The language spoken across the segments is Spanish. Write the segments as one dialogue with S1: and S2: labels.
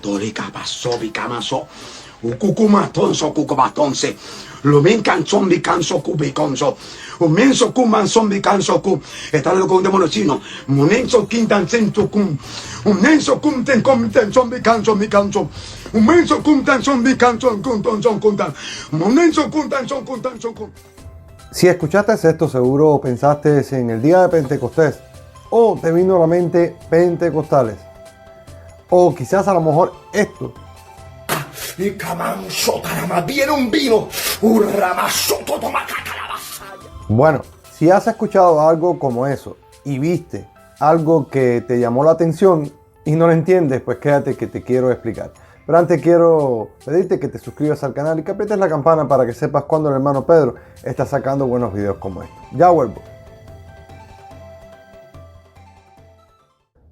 S1: Tolika basobi kamaso. Ukukumatonso kukubatonse. Lumin canzombi canso kubi conso. Umenso kumansombi canso ku. Etalo con demonocino. Munenso quintan cento cum. Unenso cum ten comiten zombi canso mi canso. Umenso cum tan zombi canso kunton son kuntan. Munenso kuntan son kuntan son kun.
S2: Si escuchaste esto, seguro pensaste en el día de Pentecostés. O te vino a la mente pentecostales. O quizás a lo mejor esto.
S1: Y camanso tarama, viene un vino. Urramaso
S2: Bueno, si has escuchado algo como eso y viste algo que te llamó la atención y no lo entiendes, pues quédate que te quiero explicar. Pero antes quiero pedirte que te suscribas al canal y que aprietes la campana para que sepas cuando el hermano Pedro está sacando buenos videos como estos. Ya vuelvo.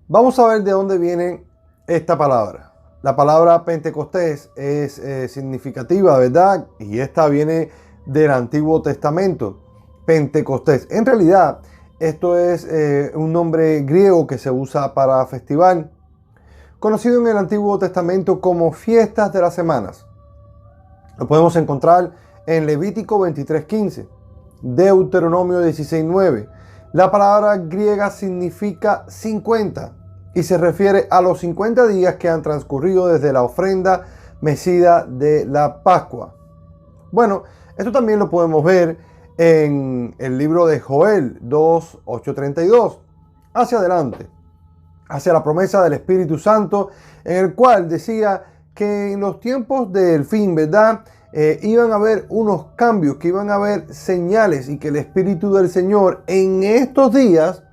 S2: Vamos a ver de dónde viene esta palabra. La palabra Pentecostés es significativa, ¿verdad? Y esta viene del Antiguo Testamento. Pentecostés. En realidad, esto es un nombre griego que se usa para festival, conocido en el Antiguo Testamento como fiestas de las semanas. Lo podemos encontrar en Levítico 23:15, Deuteronomio 16:9. La palabra griega significa 50 y se refiere a los 50 días que han transcurrido desde la ofrenda mecida de la Pascua. Bueno, esto también lo podemos ver en el libro de Joel 2:8-32, hacia adelante, hacia la promesa del Espíritu Santo, en el cual decía que en los tiempos del fin, ¿verdad? Iban a haber unos cambios, que iban a haber señales y que el Espíritu del Señor en estos días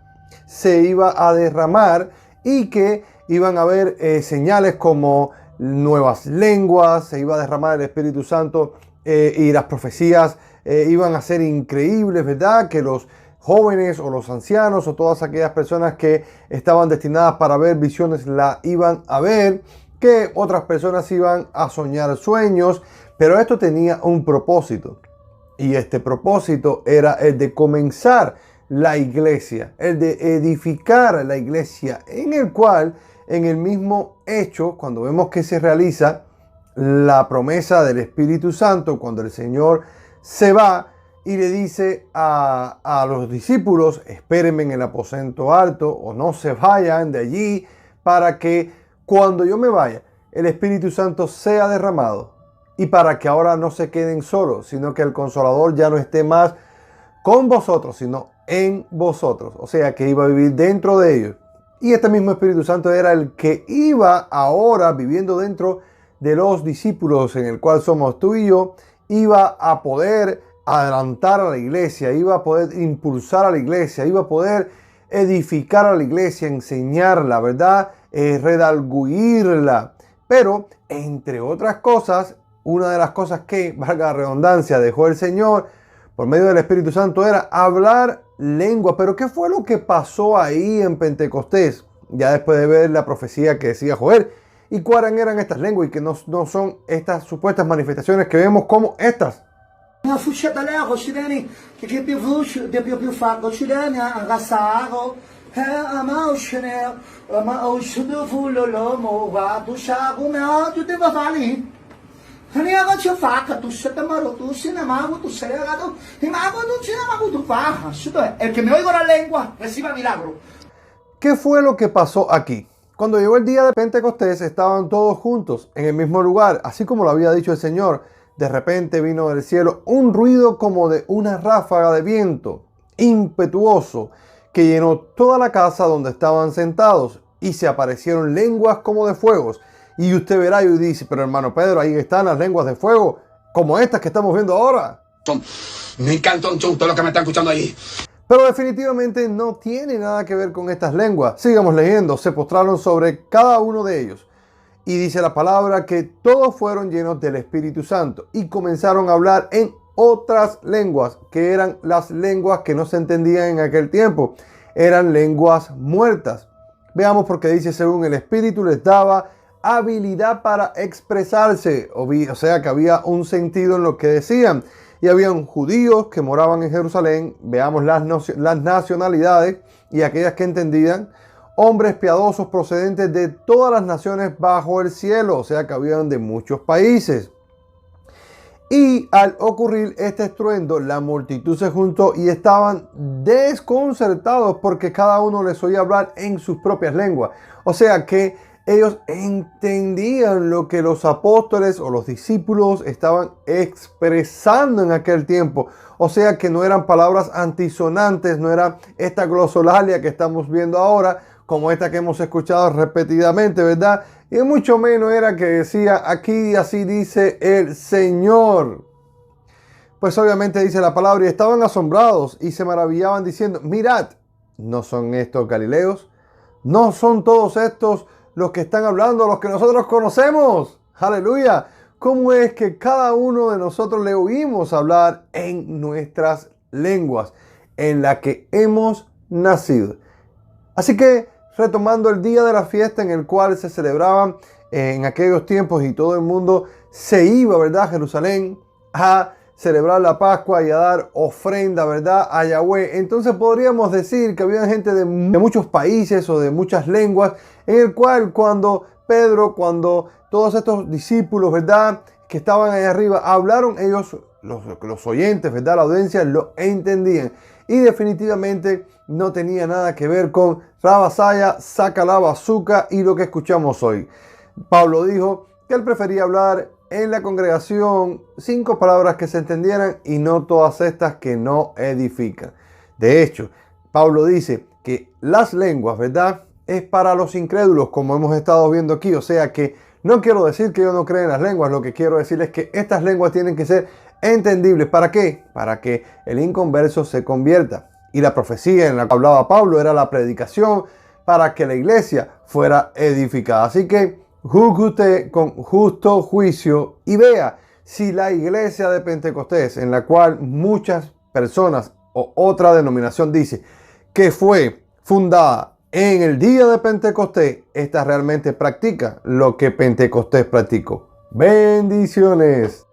S2: se iba a derramar y que iban a haber señales como nuevas lenguas, se iba a derramar el Espíritu Santo y las profecías iban a ser increíbles, ¿verdad? Que los jóvenes o los ancianos o todas aquellas personas que estaban destinadas para ver visiones la iban a ver, que otras personas iban a soñar sueños, pero esto tenía un propósito y este propósito era el de comenzar la iglesia, el de edificar la iglesia, en el cual en el mismo hecho, cuando vemos que se realiza la promesa del Espíritu Santo, cuando el Señor se va y le dice a los discípulos, espérenme en el aposento alto o no se vayan de allí para que cuando yo me vaya, el Espíritu Santo sea derramado y para que ahora no se queden solos, sino que el Consolador ya no esté más con vosotros, sino en vosotros. O sea, que iba a vivir dentro de ellos. Y este mismo Espíritu Santo era el que iba ahora viviendo dentro de los discípulos, en el cual somos tú y yo, iba a poder adelantar a la iglesia, iba a poder impulsar a la iglesia, iba a poder edificar a la iglesia, enseñarla, ¿verdad? Redarguirla. Pero, entre otras cosas, una de las cosas que, valga la redundancia, dejó el Señor por medio del Espíritu Santo era hablar lengua. Pero ¿qué fue lo que pasó ahí en Pentecostés? Ya después de ver la profecía que decía Joel. ¿Y cuáles eran estas lenguas? Y que no son estas supuestas manifestaciones que vemos como estas.
S1: El que me oiga la lengua reciba milagro.
S2: ¿Qué fue lo que pasó aquí? Cuando llegó el día de Pentecostés estaban todos juntos en el mismo lugar, así como lo había dicho el Señor. De repente vino del cielo un ruido como de una ráfaga de viento impetuoso que llenó toda la casa donde estaban sentados y se aparecieron lenguas como de fuegos. Y usted verá y dice, pero hermano Pedro, ahí están las lenguas de fuego como estas que estamos viendo ahora.
S1: Me encantan todo lo que me están escuchando ahí.
S2: Pero definitivamente no tiene nada que ver con estas lenguas. Sigamos leyendo. Se postraron sobre cada uno de ellos. Y dice la palabra que todos fueron llenos del Espíritu Santo y comenzaron a hablar en otras lenguas, que eran las lenguas que no se entendían en aquel tiempo. Eran lenguas muertas. Veamos porque dice, según el Espíritu les daba habilidad para expresarse. O sea que había un sentido en lo que decían. Y habían judíos que moraban en Jerusalén. Veamos las nacionalidades y aquellas que entendían. hombres piadosos procedentes de todas las naciones bajo el cielo, o sea que habían de muchos países. Y al ocurrir este estruendo, la multitud se juntó y estaban desconcertados porque cada uno les oía hablar en sus propias lenguas. O sea que ellos entendían lo que los apóstoles o los discípulos estaban expresando en aquel tiempo. O sea que no eran palabras antisonantes, no era esta glosolalia que estamos viendo ahora, como esta que hemos escuchado repetidamente, ¿verdad? Y mucho menos era que decía, aquí así dice el Señor. Pues obviamente dice la palabra, y estaban asombrados y se maravillaban diciendo, mirad, ¿no son estos galileos? ¿No son todos estos los que están hablando, los que nosotros conocemos? ¡Aleluya! ¿Cómo es que cada uno de nosotros le oímos hablar en nuestras lenguas, en la que hemos nacido? Así que, retomando el día de la fiesta en el cual se celebraban en aquellos tiempos y todo el mundo se iba, ¿verdad?, a Jerusalén a celebrar la Pascua y a dar ofrenda, ¿verdad?, a Yahweh. Entonces podríamos decir que había gente de muchos países o de muchas lenguas, en el cual cuando Pedro, cuando todos estos discípulos, ¿verdad?, que estaban ahí arriba, hablaron, ellos, los oyentes, ¿verdad?, la audiencia, lo entendían. Y definitivamente no tenía nada que ver con Rabasaya, saca la bazuca y lo que escuchamos hoy. Pablo dijo que él prefería hablar en la congregación 5 palabras que se entendieran y no todas estas que no edifican. De hecho, Pablo dice que las lenguas, ¿verdad?, es para los incrédulos, como hemos estado viendo aquí. O sea que no quiero decir que yo no creo en las lenguas, lo que quiero decir es que estas lenguas tienen que ser entendibles. ¿Para qué? Para que el inconverso se convierta. Y la profecía en la que hablaba Pablo era la predicación para que la iglesia fuera edificada. Así que juzgue usted con justo juicio y vea si la iglesia de Pentecostés, en la cual muchas personas o otra denominación dice que fue fundada en el día de Pentecostés, esta realmente practica lo que Pentecostés practicó. Bendiciones.